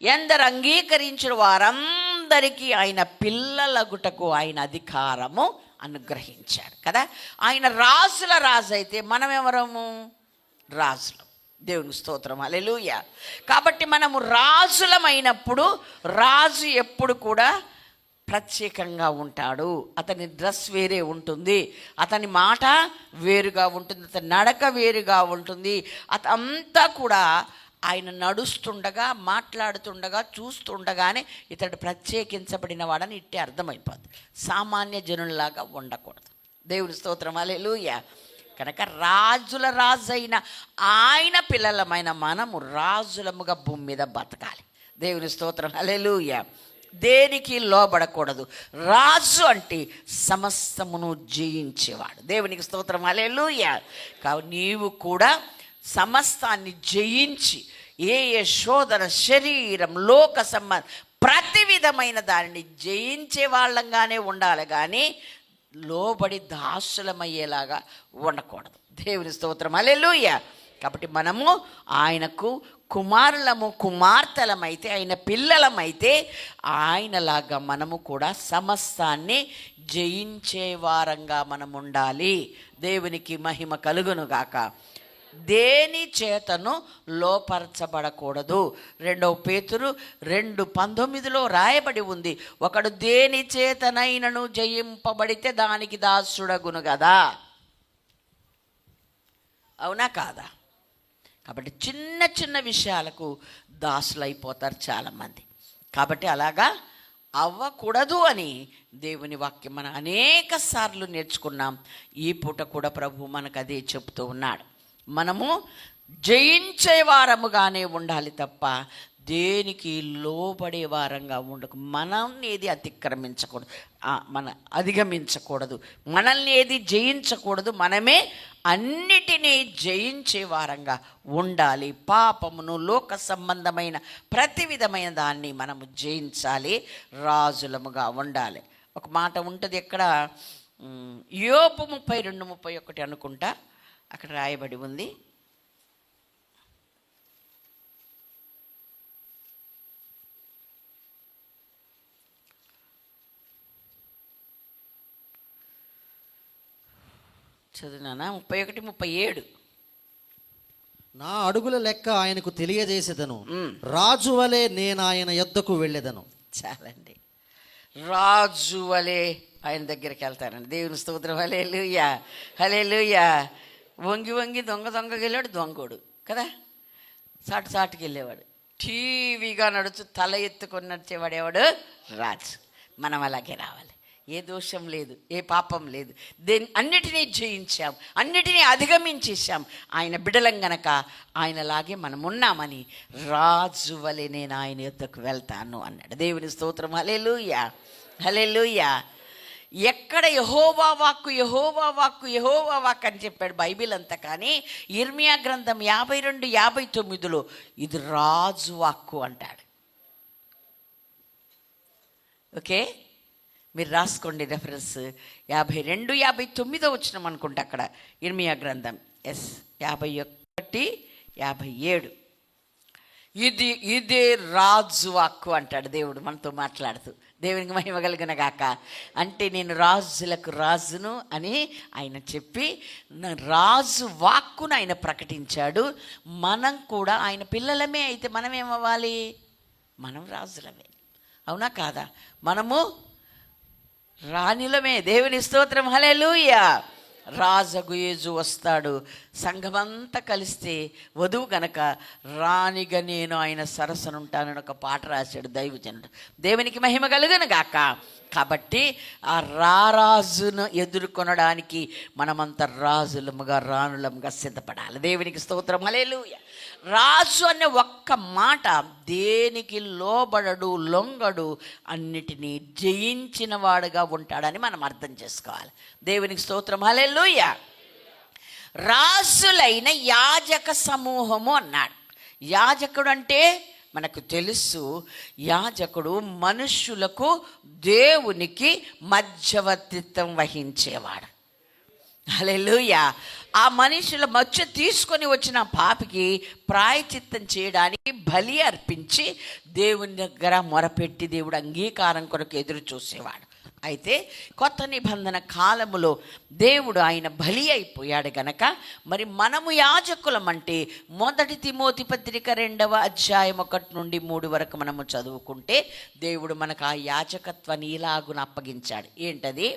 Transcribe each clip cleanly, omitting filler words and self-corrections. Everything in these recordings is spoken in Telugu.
ఎందరు అంగీకరించిన వారందరికీ ఆయన పిల్లలగుటకు ఆయన అధికారము అనుగ్రహించాడు కదా. ఆయన రాజుల రాజు అయితే మనం ఎవరము? రాజులు. దేవుని స్తోత్రం, హల్లెలూయా. కాబట్టి మనము రాజులమైనప్పుడు రాజు ఎప్పుడు కూడా ప్రత్యేకంగా ఉంటాడు. అతని డ్రెస్ వేరే ఉంటుంది, అతని మాట వేరుగా ఉంటుంది, అతని నడక వేరుగా ఉంటుంది. అదంతా కూడా ఆయన నడుస్తుండగా, మాట్లాడుతుండగా, చూస్తుండగానే ఇతడు ప్రత్యేకించబడిన వాడని ఇట్టే అర్థమైపోద్ది. సామాన్య జనుల్లాగా ఉండకూడదు. దేవుని స్తోత్రం, హల్లెలూయా. కనుక రాజుల రాజు అయిన ఆయన పిల్లలమైన మనము రాజులముగా భూమి మీద బతకాలి. దేవుని స్తోత్రం, హల్లెలూయా. దేనికి లోబడకూడదు. రాజు అంటే సమస్తమును జయించేవాడు. దేవునికి స్తోత్రం, హల్లెలూయా. కాబట్టి నీవు కూడా సమస్తాన్ని జయించి ఏ శోధన, శరీరం, లోక సంబంధం ప్రతి విధమైన దానిని జయించే వాళ్ళంగానే ఉండాలి, కానీ లోబడి దాసులమయ్యేలాగా ఉండకూడదు. దేవుని స్తోత్రం, హల్లెలూయా. కాబట్టి మనము ఆయనకు కుమారులము, కుమార్తెలమైతే, ఆయన పిల్లలమైతే ఆయనలాగా మనము కూడా సమస్తాన్ని జయించే వారంగా మనం ఉండాలి. దేవునికి మహిమ కలుగునుగాక. దేని చేతను లోపరచబడకూడదు. 2 పేతురు 2:19 రాయబడి ఉంది, ఒకడు దేని చేతనైనను జయింపబడితే దానికి దాసుడగును కదా. అవునా కాదా? కాబట్టి చిన్న చిన్న విషయాలకు దాసులైపోతారు చాలామంది. కాబట్టి అలాగా అవ్వకూడదు అని దేవుని వాక్యం మనం అనేక సార్లు నేర్చుకున్నాం. ఈ పూట కూడా ప్రభు మనకు అదే చెప్తూ ఉన్నాడు. మనము జయించే వారముగానే ఉండాలి తప్ప దేనికి లోబడే వారంగా ఉండకు. మనల్ని ఏది అతిక్రమించకూడదు, అధిగమించకూడదు, మనల్ని ఏది జయించకూడదు. మనమే అన్నిటినీ జయించే వారంగా ఉండాలి. పాపమును, లోక సంబంధమైన ప్రతి విధమైన దాన్ని మనము జయించాలి, రాజులముగా ఉండాలి. ఒక మాట ఉంటుంది ఎక్కడ, యోబు 32:31 అనుకుంటా, అక్కడ రాయబడి ఉంది. చదువునా? 31:37. నా అడుగుల లెక్క ఆయనకు తెలియజేసేదను, రాజు వలె నేను ఆయన యొద్దకు వెళ్ళేదను. చాలండి, రాజు వలె ఆయన దగ్గరికి వెళ్తానండి. దేవుని స్తోత్రం, హల్లెలూయా, హల్లెలూయా. వంగి వంగి దొంగకి వెళ్ళాడు దొంగోడు కదా, సాటుకి వెళ్ళేవాడు. టీవీగా నడుచు తల ఎత్తుకొని నడిచేవాడేవాడు రాజు. మనం అలాగే రావాలి. ఏ దోషం లేదు, ఏ పాపం లేదు, అన్నిటినీ జయించాం, అన్నిటినీ అధిగమించేసాం. ఆయన బిడలం గనక ఆయనలాగే మనం ఉన్నామని రాజు వలె నేను ఆయన యొద్దకు వెళ్తాను అన్నాడు. దేవుని స్తోత్రం, హల్లెలూయా, హల్లెలూయా. ఎక్కడ యెహోవా వాక్కు, యెహోవా వాక్కు, యెహోవా వాక్కు అని చెప్పాడు బైబిల్ అంతా, కానీ ఇర్మియా గ్రంథం 52:59 ఇది రాజు వాక్కు అంటాడు. ఓకే, మీరు రాసుకోండి రెఫరెన్స్. 52:59 వచ్చినాం అనుకుంటా అక్కడ ఇర్మియా గ్రంథం. 51:57 ఇదే రాజు వాక్కు అంటాడు దేవుడు మనతో మాట్లాడుతూ. దేవునికి మహిమ కలుగును గాక. అంటే నేను రాజులకు రాజును అని ఆయన చెప్పి రాజు వాక్కును ఆయన ప్రకటించాడు. మనం కూడా ఆయన పిల్లలమే అయితే మనం ఏమవ్వాలి? మనం రాజులమే. అవునా కాదా? మనము రాణిలమే. దేవుని స్తోత్రం, హల్లెలూయా. రాజగు యేసు వస్తాడు, సంఘమంతా కలిస్తే వధువు గనక రాణిగా నేను ఆయన సరసనుంటానని ఒక పాట రాశాడు దైవజనుడు. దేవునికి మహిమ కలుగును గాక. కాబట్టి ఆ రారాజును ఎదుర్కొనడానికి మనమంతా రాజులముగా, రాణులముగా సిద్ధపడాలి. దేవునికి స్తోత్రం, హల్లెలూయా. రాజు అనే ఒక్క మాట దేనికి లోబడడు, లొంగడు, అన్నిటినీ జయించిన వాడుగా ఉంటాడని మనం అర్థం చేసుకోవాలి. దేవునికి స్తోత్రం, హల్లెలూయా. రాజులైన యాజక సమూహము అన్నాడు. యాజకుడు అంటే మనకు తెలుసు, యాజకుడు మనుష్యులకు దేవునికి మధ్యవర్తిత్వం వహించేవాడు. హల్లెలూయా. ఆ మనుషుల మధ్య తీసుకొని వచ్చిన పాపికి ప్రాయచిత్తం చేయడానికి బలి అర్పించి దేవుని దగ్గర మొరపెట్టి దేవుడు అంగీకారం కొరకు ఎదురు చూసేవాడు. అయితే కొత్త నిబంధన కాలములో దేవుడు ఆయన బలి అయిపోయాడు గనక మరి మనము యాజకులం అంటే 1 తిమోతి పత్రిక 2వ అధ్యాయం 1 నుండి 3 వరకు మనము చదువుకుంటే దేవుడు మనకు ఆ యాజకత్వాన్ని ఇలాగున అప్పగించాడు. ఏంటది?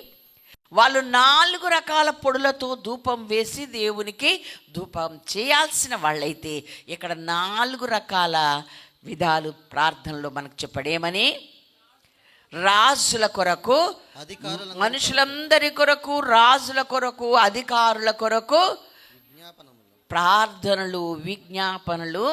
వాళ్ళు 4 రకాల పొడులతో ధూపం వేసి దేవునికి ధూపం చేయాల్సిన వాళ్ళైతే ఇక్కడ 4 రకాల విధాలు ప్రార్థనలో మనకు చెప్పడేమని, రాజుల కొరకు, మనుషులందరి కొరకు, రాజుల కొరకు, అధికారుల కొరకు ప్రార్థనలు, విజ్ఞాపనలు,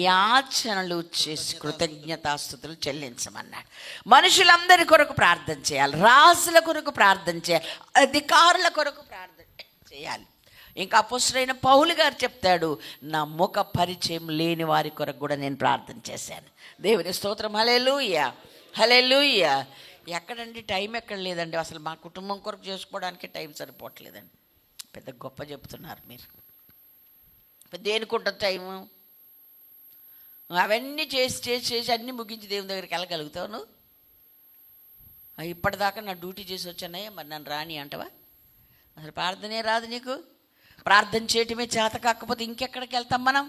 యాచనలు చేసి కృతజ్ఞతాస్తుతులు చెల్లించమన్నాడు. మనుషులందరి కొరకు ప్రార్థన చేయాలి, రాజుల కొరకు ప్రార్థన చేయాలి, అధికారుల కొరకు ప్రార్థన చేయాలి. ఇంకా అపోస్తలుడైన పౌలు గారు చెప్తాడు, నా ముఖ పరిచయం లేని వారి కొరకు కూడా నేను ప్రార్థన చేశాను. దేవుని స్తోత్రం. హల్లెలూయా, హల్లెలూయా. ఎక్కడండి టైం ఎక్కడ లేదండి. అసలు మా కుటుంబం కొరకు చేసుకోవడానికి టైం సరిపోవట్లేదండి. పెద్ద గొప్ప చెప్తున్నారు మీరు. దేనికుంటుంది టైము? అవన్నీ చేసి అన్నీ ముగించి దేవుని దగ్గరికి వెళ్ళగలుగుతావు నువ్వు? ఇప్పటిదాకా నా డ్యూటీ చేసి వచ్చానయ్యా, మరి నన్ను రాని అంటవా? అసలు ప్రార్థనే రాదు నీకు. ప్రార్థన చేయటమే చేత కాకపోతే ఇంకెక్కడికి వెళ్తాం మనం?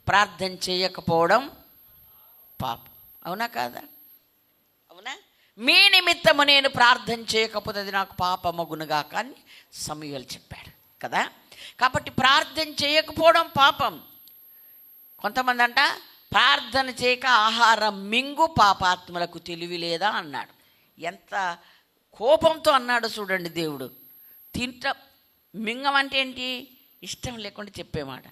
ప్రార్థన చేయకపోవడం పాపం. అవునా కాదా? అవునా? మీ నిమిత్తము నేను ప్రార్థన చేయకపోతే అది నాకు పాపమగునుగా కానీ సమూయేలు చెప్పాడు కదా. కాబట్టి ప్రార్థన చేయకపోవడం పాపం. కొంతమంది అంట ప్రార్థన చేయక ఆహారం మింగు పాపాత్మలకు తెలివి లేదా అన్నాడు. ఎంత కోపంతో అన్నాడు చూడండి దేవుడు. మింగమంటే ఏంటి? ఇష్టం లేకుండా చెప్పేమాట.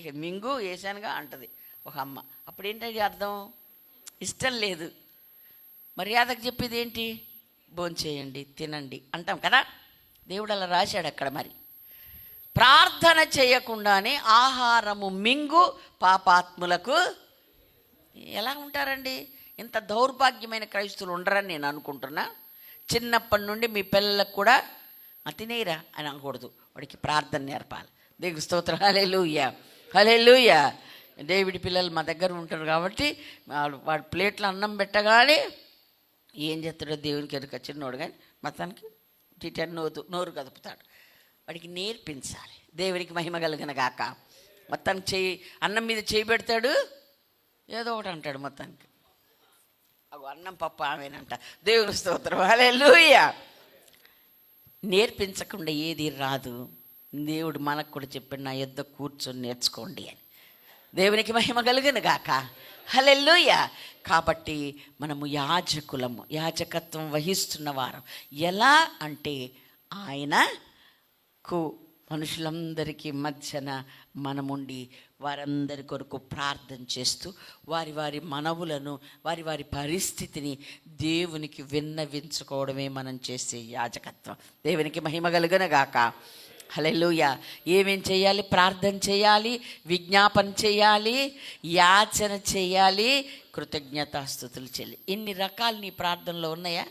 ఇక మింగు వేసానుగా అంటది ఒక అమ్మ. అప్పుడు ఏంటది అర్థం? ఇష్టం లేదు. మర్యాదకు చెప్పేది ఏంటి? భోంచేయండి, తినండి అంటాం కదా. దేవుడు అలా రాశాడు అక్కడ. మరి ప్రార్థన చేయకుండానే ఆహారము మింగు పాపాత్ములకు ఎలా ఉంటారండి? ఇంత దౌర్భాగ్యమైన క్రైస్తవులు ఉండరని నేను అనుకుంటున్నా. చిన్నప్పటి నుండి మీ పిల్లలకు కూడా తినేరా అని అనకూడదు, వాడికి ప్రార్థన నేర్పాలి. దేవుని స్తోత్రం. హల్లెలూయా, హల్లెలూయా. డేవిడ్ పిల్లలు మా దగ్గర ఉంటారు కాబట్టి వాడి ప్లేట్లో అన్నం పెట్టగానే ఏం చేస్తాడో దేవునికి ఎదుక చిన్నోడు కానీ మొత్తానికి టిటన్ నోరు కదుపుతాడు. వాడికి నేర్పించాలి. దేవునికి మహిమ కలుగును గాక. మొత్తానికి అన్నం మీద చేయి పెడతాడు, ఏదో ఒకటి అంటాడు. మొత్తానికి అన్నం పప్పు ఆమెనంట. దేవుని స్తోత్రం. హల్లెలూయా. నేర్పించకుండా ఏది రాదు. దేవుడు మనకు కూడా చెప్పాడు, నా యొద్ద కూర్చొని నేర్చుకోండి అని. దేవునికి మహిమ కలుగును గాక. హల్లెలూయా. కాబట్టి మనము యాజకులము, యాజకత్వం వహిస్తున్న వారం. ఎలా అంటే ఆయనకు మనుషులందరికీ మధ్యన మనముండి వారందరి కొరకు ప్రార్థన చేస్తూ వారి వారి మనవులను, వారి వారి పరిస్థితిని దేవునికి విన్నవించుకోవడమే మనం చేసే యాజకత్వం. దేవునికి మహిమ కలుగును గాక. హల్లెలూయా. ఏమేం చేయాలి? ప్రార్థన చేయాలి, విజ్ఞాపన చేయాలి, యాచన చేయాలి, కృతజ్ఞతాస్తుతులు చేయాలి. ఇన్ని రకాలు నీ ప్రార్థనలో ఉన్నాయా?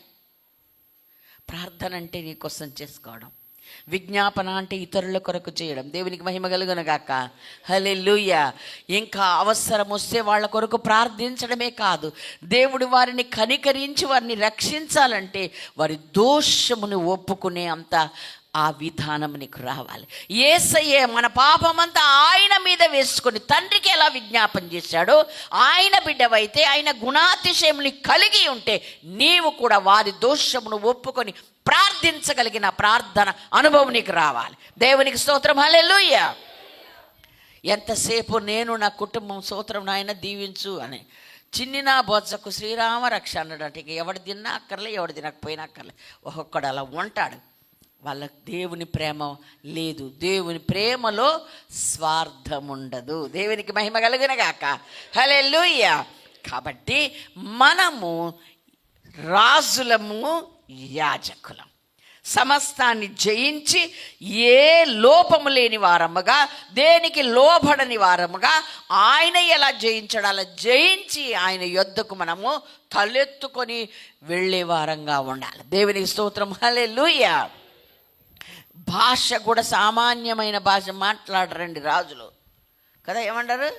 ప్రార్థన అంటే నీ కోసం చేసుకోవడం, విజ్ఞాపన అంటే ఇతరుల కొరకు చేయడం. దేవునికి మహిమ కలుగును గాక. హల్లెలూయా. ఇంకా అవసరం వస్తే వాళ్ళ కొరకు ప్రార్థించడమే కాదు, దేవుడు వారిని కనికరించి వారిని రక్షించాలంటే వారి దోషమును ఒప్పుకునే అంత ఆ విధానం నీకు రావాలి. యేసయ్యే మన పాపమంతా ఆయన మీద వేసుకొని తండ్రికి ఎలా విజ్ఞాపన చేశాడో, ఆయన బిడ్డవైతే ఆయన గుణాతిశయముని కలిగి ఉంటే నీవు కూడా వారి దోషమును ఒప్పుకొని ప్రార్థించగలిగిన ప్రార్థన అనుభవం నీకు రావాలి. దేవునికి స్తోత్రం. హల్లెలూయా. ఎంతసేపు నేను నా కుటుంబం స్తోత్రం నాయన దీవించు అని చిన్ని నా బొజ్జకు శ్రీరామ రక్ష అన్నాడంటే ఇక ఎవడు తిన్నా అక్కర్లే, ఎవడు తినకపోయినా అక్కర్లే. ఒక్కొక్కడు అలా ఉంటాడు. వాళ్ళకి దేవుని ప్రేమ లేదు. దేవుని ప్రేమలో స్వార్థం ఉండదు. దేవునికి మహిమ కలుగును గాక. హల్లెలూయా. కాబట్టి మనము రాజులము, యాజకులం. సమస్తాన్ని జయించి ఏ లోపము లేని వారముగా, దేనికి లోబడని వారముగా ఆయన ఎలా జయించాడు అలా జయించి ఆయన యొద్దకు మనము తలెత్తుకొని వెళ్ళే వారంగా ఉండాలి. దేవునికి స్తోత్రం. హల్లెలూయా. భాష కూడా సామాన్యమైన భాష మాట్లాడరండి రాజులు కదా. ఏమంటారు?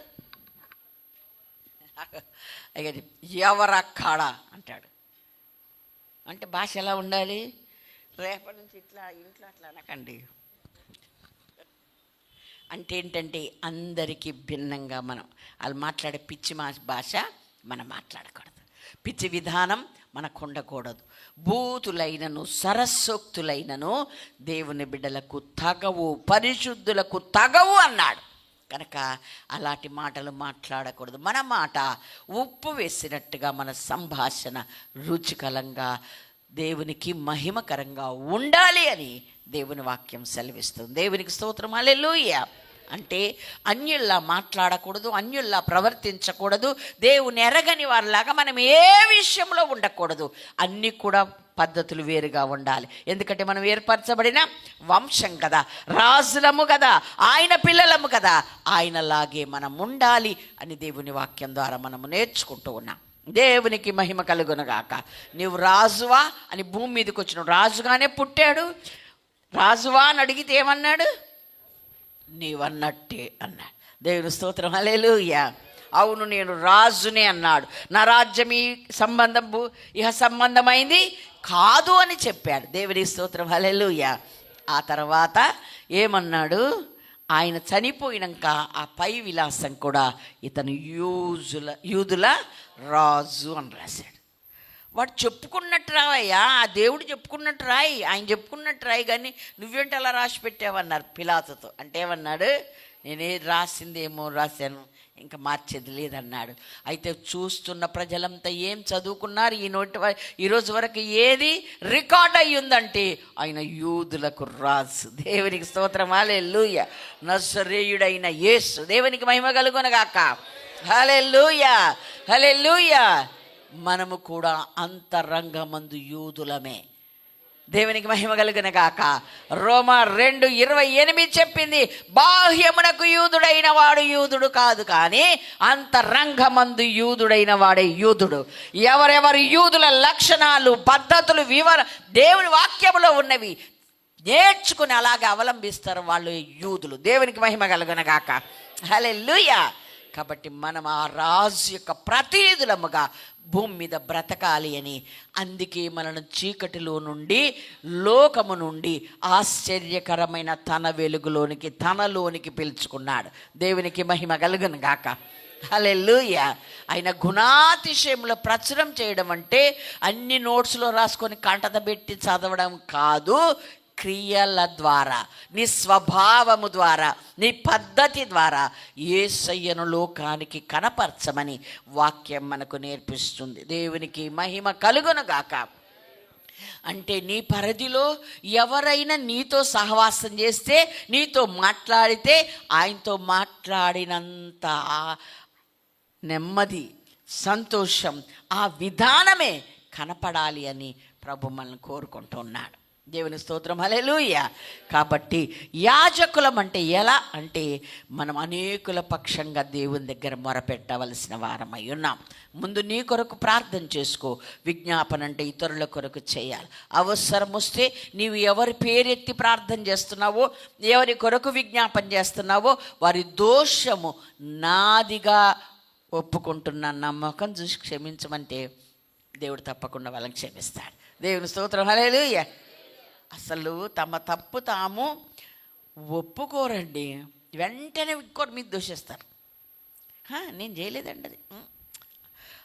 ఎవరక్కడ అంటాడు. అంటే భాష ఎలా ఉండాలి? రేపటి నుంచి ఇట్లా ఇంట్లో అట్లా అనకండి. అంటే ఏంటంటే అందరికీ భిన్నంగా మనం వాళ్ళు మాట్లాడే పిచ్చి భాష మనం మాట్లాడకూడదు. పిచ్చి విధానం మనకు ఉండకూడదు. బూతులైనను సరస్సోక్తులైనను దేవుని బిడ్డలకు తగవు, పరిశుద్ధులకు తగవు అన్నాడు. కనుక అలాంటి మాటలు మాట్లాడకూడదు. మన మాట ఉప్పు వేసినట్టుగా మన సంభాషణ రుచికరంగా దేవునికి మహిమకరంగా ఉండాలి అని దేవుని వాక్యం సెలవిస్తుంది. దేవునికి స్తోత్రం. హల్లెలూయా. అంటే అన్యుల్లా మాట్లాడకూడదు, అన్యుల్లా ప్రవర్తించకూడదు. దేవుని ఎరగని వారిలాగా మనం ఏ విషయంలో ఉండకూడదు. అన్నీ కూడా పద్ధతులు వేరుగా ఉండాలి. ఎందుకంటే మనం ఏర్పరచబడిన వంశం కదా, రాజులము కదా, ఆయన పిల్లలము కదా. ఆయనలాగే మనం ఉండాలి అని దేవుని వాక్యం ద్వారా మనము నేర్చుకుంటూ ఉన్నాం. దేవునికి మహిమ కలుగునుగాక. నీవు రాజువా అని భూమి మీదకి వచ్చిన రాజుగానే పుట్టాడు. రాజువా అని అడిగితే ఏమన్నాడు? నీవన్నట్టే అన్నాడు. దేవుని స్తోత్రం. హల్లెలూయా. అవును, నేను రాజునే అన్నాడు. నా రాజ్యం ఈ సంబంధం ఇహ సంబంధమైంది కాదు అని చెప్పాడు. దేవుని స్తోత్రం. హల్లెలూయా. ఆ తర్వాత ఏమన్నాడు? ఆయన చనిపోయినాక ఆ పై విలాసం కూడా ఇతను యూదుల రాజు అని రాశాడు. వాడు చెప్పుకున్నట్టు రావయ్యా, ఆ దేవుడు చెప్పుకున్నట్టు రాయి, ఆయన చెప్పుకున్నట్టు రాయి, కానీ నువ్వేంటి అలా రాసి పెట్టావన్నారు పిలాతుతో. అంటే ఏమన్నాడు? నేనే రాసిందేమో రాశాను, ఇంకా మార్చేది లేదన్నాడు. అయితే చూస్తున్న ప్రజలంతా ఏం చదువుకున్నారు? ఈరోజు వరకు ఏది రికార్డ్ అయ్యిందంటే ఆయన యూదులకు రాజు. దేవునికి స్తోత్రం. హల్లెలూయా. నజరేయుడైన యేసు. దేవునికి మహిమ కలుగునుగాక. హల్లెలూయా. హల్లెలూయా. మనము కూడా అంతరంగమందు యూదులమే. దేవునికి మహిమ కలుగునుగాక. రోమా 2:28 చెప్పింది, బాహ్యమునకు యూదుడైన వాడు యూదుడు కాదు, కానీ అంతరంగమందు యూదుడైన వాడే యూదుడు. ఎవరెవరు యూదుల లక్షణాలు, పద్ధతులు, దేవుని వాక్యములో ఉన్నవి నేర్చుకుని అలాగే అవలంబిస్తారు వాళ్ళు యూదులు. దేవునికి మహిమ కలుగునుగాక. హల్లెలూయా. కాబట్టి మనం ఆ రాజు యొక్క ప్రతినిధులముగా భూమి మీద బ్రతకాలి అని, అందుకే మనను చీకటిలో నుండి, లోకము నుండి ఆశ్చర్యకరమైన తన వెలుగులోనికి, తనలోనికి పిలుచుకున్నాడు. దేవునికి మహిమ కలుగునుగాక. హల్లెలూయా. ఆయన గుణాతిశయంలో ప్రచురం చేయడం అంటే అన్ని నోట్స్లో రాసుకొని కంటత పెట్టి చదవడం కాదు. క్రియల ద్వారా, నీ స్వభావము ద్వారా, నీ పద్ధతి ద్వారా యేసయ్యను లోకానికి కనపరచమని వాక్యం మనకు నేర్పిస్తుంది. దేవునికి మహిమ కలుగునుగాక. అంటే నీ పరిధిలో ఎవరైనా నీతో సహవాసం చేస్తే, నీతో మాట్లాడితే ఆయనతో మాట్లాడినంత నెమ్మది, సంతోషం, ఆ విధానమే కనపడాలి అని ప్రభు మనల్ని కోరుకుంటున్నాడు. దేవుని స్తోత్రం. హల్లెలూయా. కాబట్టి యాజకులం అంటే ఎలా అంటే మనం అనేకుల పక్షంగా దేవుని దగ్గర మొరపెట్టవలసిన వారమై ఉన్నాం. ముందు నీ కొరకు ప్రార్థన చేసుకో. విజ్ఞాపన అంటే ఇతరుల కొరకు చేయాలి. అవసరం వస్తే నీవు ఎవరి పేరెత్తి ప్రార్థన చేస్తున్నావో, ఎవరి కొరకు విజ్ఞాపన చేస్తున్నావో వారి దోషము నాదిగా ఒప్పుకుంటున్న నమ్మకం చూసి క్షమించమంటే దేవుడు తప్పకుండా వాళ్ళని క్షమిస్తాడు. దేవుని స్తోత్రం. హల్లెలూయా. అసలు తమ తప్పు తాము ఒప్పుకోరండి, వెంటనే ఇంకోటి మీద దూషిస్తారు. నేను చేయలేదండి అది,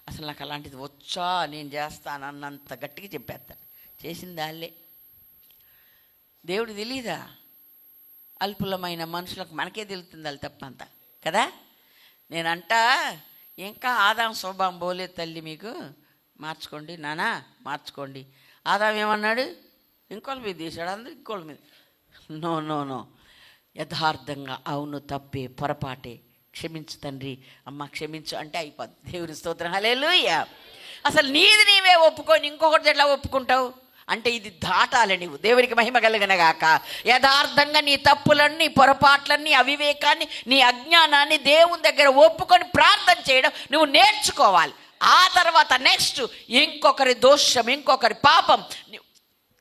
అసలు నాకు అలాంటిది వచ్చా, నేను చేస్తాను అన్నంత గట్టిగా చెప్పేస్తాను. చేసింది వాళ్ళే. దేవుడు తెలీదా? అల్పులమైన మనుషులకు మనకే తెలుస్తుంది వాళ్ళు తప్పంతా కదా. నేనంట ఇంకా ఆదాం స్వభావం పోలేదు తల్లి, మీకు మార్చుకోండి నానా, మార్చుకోండి. ఆదాం ఏమన్నాడు? ఇంకోళ్ళ మీద తీశాడు, అందరూ ఇంకోళ్ళ మీద. నో నో నో, యథార్థంగా అవును, తప్పే, పొరపాటే, క్షమించు తండ్రి, అమ్మ క్షమించు అంటే అయిపోద్ది. దేవుని స్తోత్రం. హల్లెలూయా. అసలు నీది నీవే ఒప్పుకొని ఇంకొకటి ఎట్లా ఒప్పుకుంటావు? అంటే ఇది దాటాలి నువ్వు. దేవునికి మహిమ కలుగునుగాక. యథార్థంగా నీ తప్పులన్నీ, పొరపాట్లన్నీ, అవివేకాన్ని, నీ అజ్ఞానాన్ని దేవుని దగ్గర ఒప్పుకొని ప్రార్థన చేయడం నువ్వు నేర్చుకోవాలి. ఆ తర్వాత నెక్స్ట్ ఇంకొకరి దోషం, ఇంకొకరి పాపం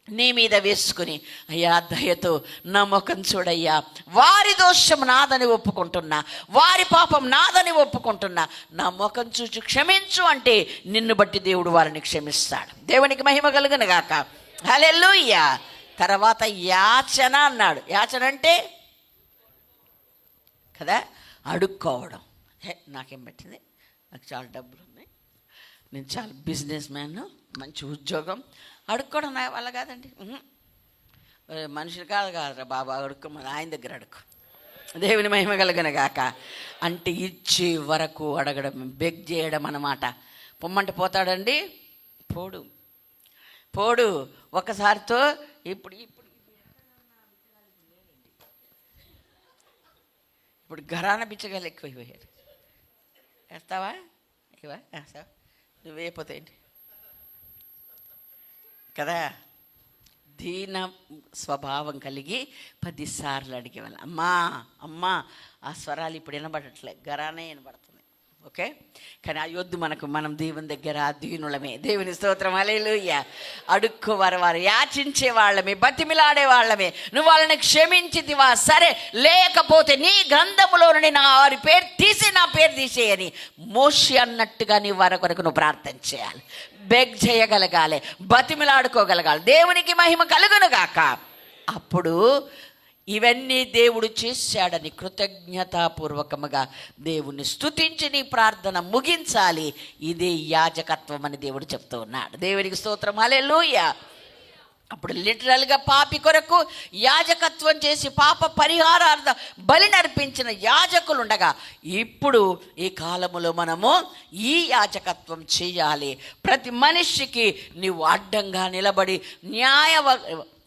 నీ మీద వేసుకుని, అయ్యా దయతో నా ముఖం చూడయ్యా, వారి దోషం నాదని ఒప్పుకుంటున్నా, వారి పాపం నాదని ఒప్పుకుంటున్నా, నా ముఖం చూచి క్షమించు అంటే నిన్ను బట్టి దేవుడు వారిని క్షమిస్తాడు. దేవునికి మహిమ కలుగును గాక. హల్లెలూయా. తర్వాత యాచన అన్నాడు. యాచన అంటే కదా అడుక్కోవడం. నాకేం పెట్టింది, నాకు చాలా డబ్బులు ఉన్నాయి, నేను చాలా బిజినెస్ మ్యాన్, మంచి ఉద్యోగం, అడుక్కోవడం నా వల్ల కాదండి. మనుషులు కాదురా బాబా, అడుక్కోమని ఆయన దగ్గర అడుక్కో. దేవుని మహిమ కలుగును గాక. అంటే ఇచ్చే వరకు అడగడం, బెగ్ చేయడం అన్నమాట. పొమ్మంటే పోతాడండి, పోడు పోడు ఒకసారితో. ఇప్పుడు ఘరాన బిచ్చగాలు ఎక్కువైపోయారు. వేస్తావా? ఇవా వేస్తావా? నువ్వు వేయపోతాయండి కదా. దీన స్వభావం కలిగి 10 సార్లు అడిగేవాళ్ళు. అమ్మా ఆ స్వరాలు ఇప్పుడు వినబడట్లే, గరానే వినబడుతుంది. ఓకే, కానీ ఆ యొద్దు మనకు, మనం దేవుని దగ్గర దీనులమే. దేవుని స్తోత్రం. హల్లెలూయా. అడుక్కువారు, వారు యాచించే వాళ్ళమే, బతిమిలాడే వాళ్ళమే. నువ్వు వాళ్ళని క్షమించితివా? సరే, లేకపోతే నీ గ్రంథములో నుండి నా వారి పేరు తీసి నా పేరు తీసేయని మోషే అన్నట్టుగా నీ వారి కొరకు నువ్వు ప్రార్థన చేయాలి, బెగ్ చేయగలగాలి, బతిమిలాడుకోగలగాలి. దేవునికి మహిమ కలుగును గాక. అప్పుడు ఇవన్నీ దేవుడు చేశాడని కృతజ్ఞతాపూర్వకముగా దేవుణ్ణి స్తుతించి నీ ప్రార్థన ముగించాలి. ఇదే యాజకత్వం అని దేవుడు చెప్తూ ఉన్నాడు. దేవునికి స్తోత్రం. హల్లెలూయా. అప్పుడు లిటరల్గా పాపి కొరకు యాజకత్వం చేసి పాప పరిహారార్థ బలి నర్పించిన యాజకులు ఉండగా, ఇప్పుడు ఈ కాలములో మనము ఈ యాజకత్వం చేయాలి. ప్రతి మనిషికి నీవు అడ్డంగా నిలబడి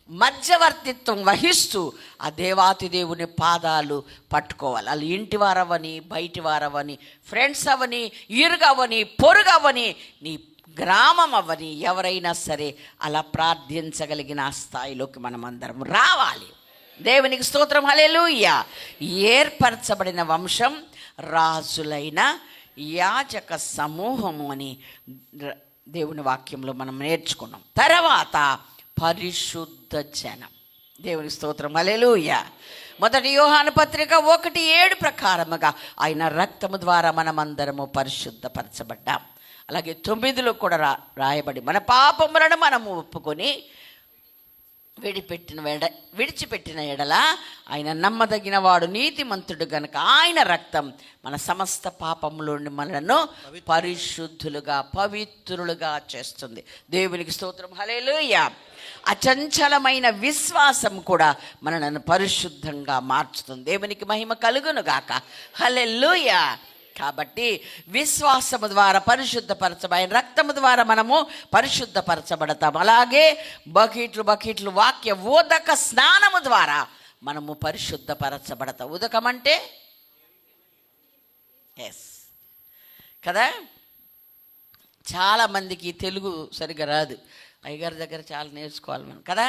మధ్యవర్తిత్వం వహిస్తూ ఆ దేవాతి దేవుని పాదాలు పట్టుకోవాలి. వాళ్ళు ఇంటి వారవని, బయటి వారవని, ఫ్రెండ్స్ అవని, ఇరుగవని, పొరుగవని, నీ గ్రామం అవ్వని, ఎవరైనా సరే అలా ప్రార్థించగలిగిన ఆ స్థాయిలోకి మనం అందరం రావాలి. దేవునికి స్తోత్రం. హల్లెలూయా. ఏర్పరచబడిన వంశం, రాజులైన యాజక సమూహము అని దేవుని వాక్యంలో మనం నేర్చుకున్నాం. తర్వాత పరిశుద్ధ జనం. దేవుని స్తోత్రం. హల్లెలూయా. 1 యోహాను పత్రిక 1:7 ప్రకారముగా ఆయన రక్తము ద్వారా మనమందరము పరిశుద్ధపరచబడ్డాం. అలాగే 9లో కూడా రాయబడి, మన పాపములను మనము ఒప్పుకొని విడిచిపెట్టిన ఎడల ఆయన నమ్మదగిన వాడు, నీతిమంతుడు గనుక ఆయన రక్తం మన సమస్త పాపములోని మనలను పరిశుద్ధులుగా, పవిత్రులుగా చేస్తుంది. దేవునికి స్తోత్రం. హల్లెలూయా. అచంచలమైన విశ్వాసం కూడా మనలను పరిశుద్ధంగా మార్చుతుంది. దేవునికి మహిమ కలుగును గాక. హల్లెలూయా. కాబట్టి విశ్వాసము ద్వారా పరిశుద్ధపరచబడిన రక్తము ద్వారా మనము పరిశుద్ధపరచబడతాం. అలాగే బకెట్లు వాక్య ఉదక స్నానము ద్వారా మనము పరిశుద్ధపరచబడతాం. ఉదకం అంటే ఎస్ కదా. చాలామందికి తెలుగు సరిగ్గా రాదు. అయ్యగారి దగ్గర చాలా నేర్చుకోవాలి మనం కదా.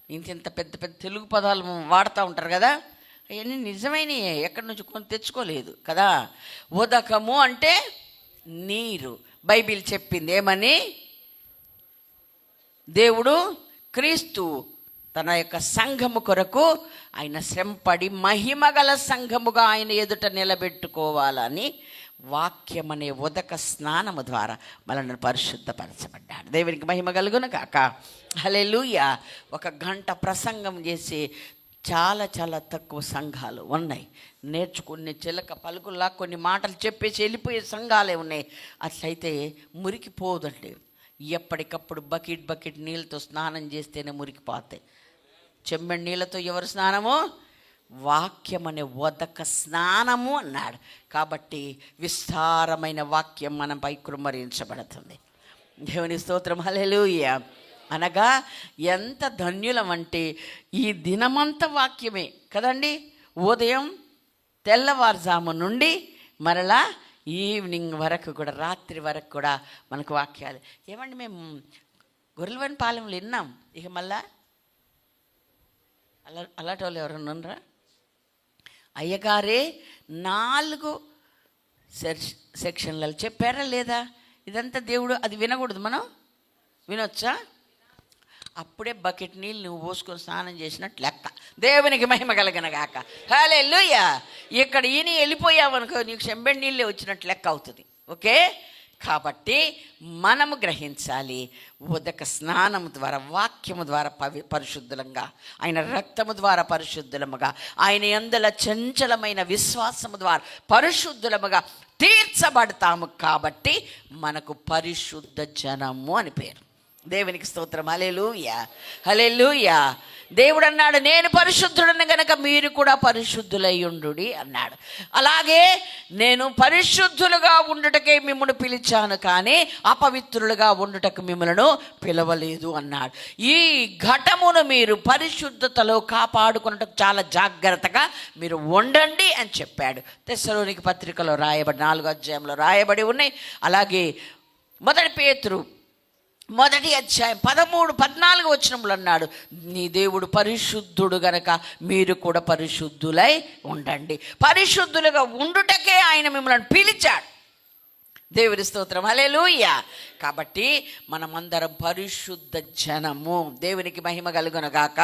ఇంత పెద్ద పెద్ద తెలుగు పదాలు వాడుతూ ఉంటారు కదా. అవన్నీ నిజమైనవి, ఎక్కడి నుంచి కొని తెచ్చుకోలేదు కదా. ఉదకము అంటే నీరు. బైబిల్ చెప్పింది ఏమని? దేవుడు క్రీస్తు తన యొక్క సంఘము కొరకు ఆయన శ్రమపడి మహిమగల సంఘముగా ఆయన ఎదుట నిలబెట్టుకోవాలని వాక్యం అనే ఉదక స్నానము ద్వారా మనల్ని పరిశుద్ధపరచబడ్డాడు. దేవునికి మహిమ కలుగును కాక. హల్లెలూయా. 1 గంట ప్రసంగం చేసి చాలా చాలా తక్కువ సంఘాలు ఉన్నాయి. నేర్చుకునే చిలక పలుకుల్లా కొన్ని మాటలు చెప్పేసి వెళ్ళిపోయే సంఘాలే ఉన్నాయి. అట్లయితే మురికిపోదండి. ఎప్పటికప్పుడు బకెట్ నీళ్ళతో స్నానం చేస్తేనే మురికిపోతాయి. చెమ్మెడి నీళ్ళతో ఎవరు స్నానము? వాక్యం అనే ఉదక స్నానము అన్నాడు. కాబట్టి విస్తారమైన వాక్యం మనపై కృమ్మరించబడుతుంది. దేవుని స్తోత్రం. హల్లెలూయా. అనగా ఎంత ధన్యులం అంటే ఈ దినమంతా వాక్యమే కదండి. ఉదయం తెల్లవారుజాము నుండి మరలా ఈవినింగ్ వరకు కూడా, రాత్రి వరకు కూడా మనకు వాక్యాలు. ఏమండి, మేము గొర్రెలవని పాలెంలో విన్నాం. ఇక మళ్ళా అలాంటి వాళ్ళు ఎవరన్నా ఉన్నారా? అయ్యగారే 4 సెక్షన్లలో చెప్పారా లేదా? ఇదంతా దేవుడు అది వినకూడదు, మనం వినొచ్చా? అప్పుడే బకెట్ నీళ్ళు నువ్వు పోసుకొని స్నానం చేసినట్టు లెక్క. దేవునికి మహిమ కలగనగాక. హల్లెలూయా. ఇక్కడ ఈని వెళ్ళిపోయావనుకో నీకు చెంబెడి నీళ్ళే వచ్చినట్టు లెక్క అవుతుంది. ఓకే, కాబట్టి మనము గ్రహించాలి, ఉదక స్నానము ద్వారా, వాక్యము ద్వారా పరిశుద్ధులంగా, ఆయన రక్తము ద్వారా పరిశుద్ధులముగా, ఆయన యందల చంచలమైన విశ్వాసము ద్వారా పరిశుద్ధులముగా తీర్చబడతాము. కాబట్టి మనకు పరిశుద్ధ జనము అని పేరు. దేవునికి స్తోత్రం. హల్లెలూయా, హల్లెలూయా. దేవుడు అన్నాడు, నేను పరిశుద్ధుడను గనక మీరు కూడా పరిశుద్ధులై ఉండుడి అన్నాడు. అలాగే నేను పరిశుద్ధులుగా ఉండుటకే మిమ్మల్ని పిలిచాను, కానీ అపవిత్రులుగా ఉండుటకు మిమ్మల్ని పిలవలేదు అన్నాడు. ఈ ఘటమును మీరు పరిశుద్ధతలో కాపాడుకున్నటకు చాలా జాగ్రత్తగా మీరు ఉండండి అని చెప్పాడు. తెస్సలోనిక పత్రికలో రాయబడి 4వ అధ్యాయంలో రాయబడి ఉన్నాయి. అలాగే 1 పేతురు 1వ అధ్యాయం 13-14 వచనములు అన్నాడు, నీ దేవుడు పరిశుద్ధుడు గనక మీరు కూడా పరిశుద్ధులై ఉండండి. పరిశుద్ధులుగా ఉండుటకే ఆయన మిమ్మల్ని పిలిచాడు. దేవుని స్తోత్రం. హల్లెలూయా. కాబట్టి మనమందరం పరిశుద్ధ జనము. దేవునికి మహిమ కలుగునగాక.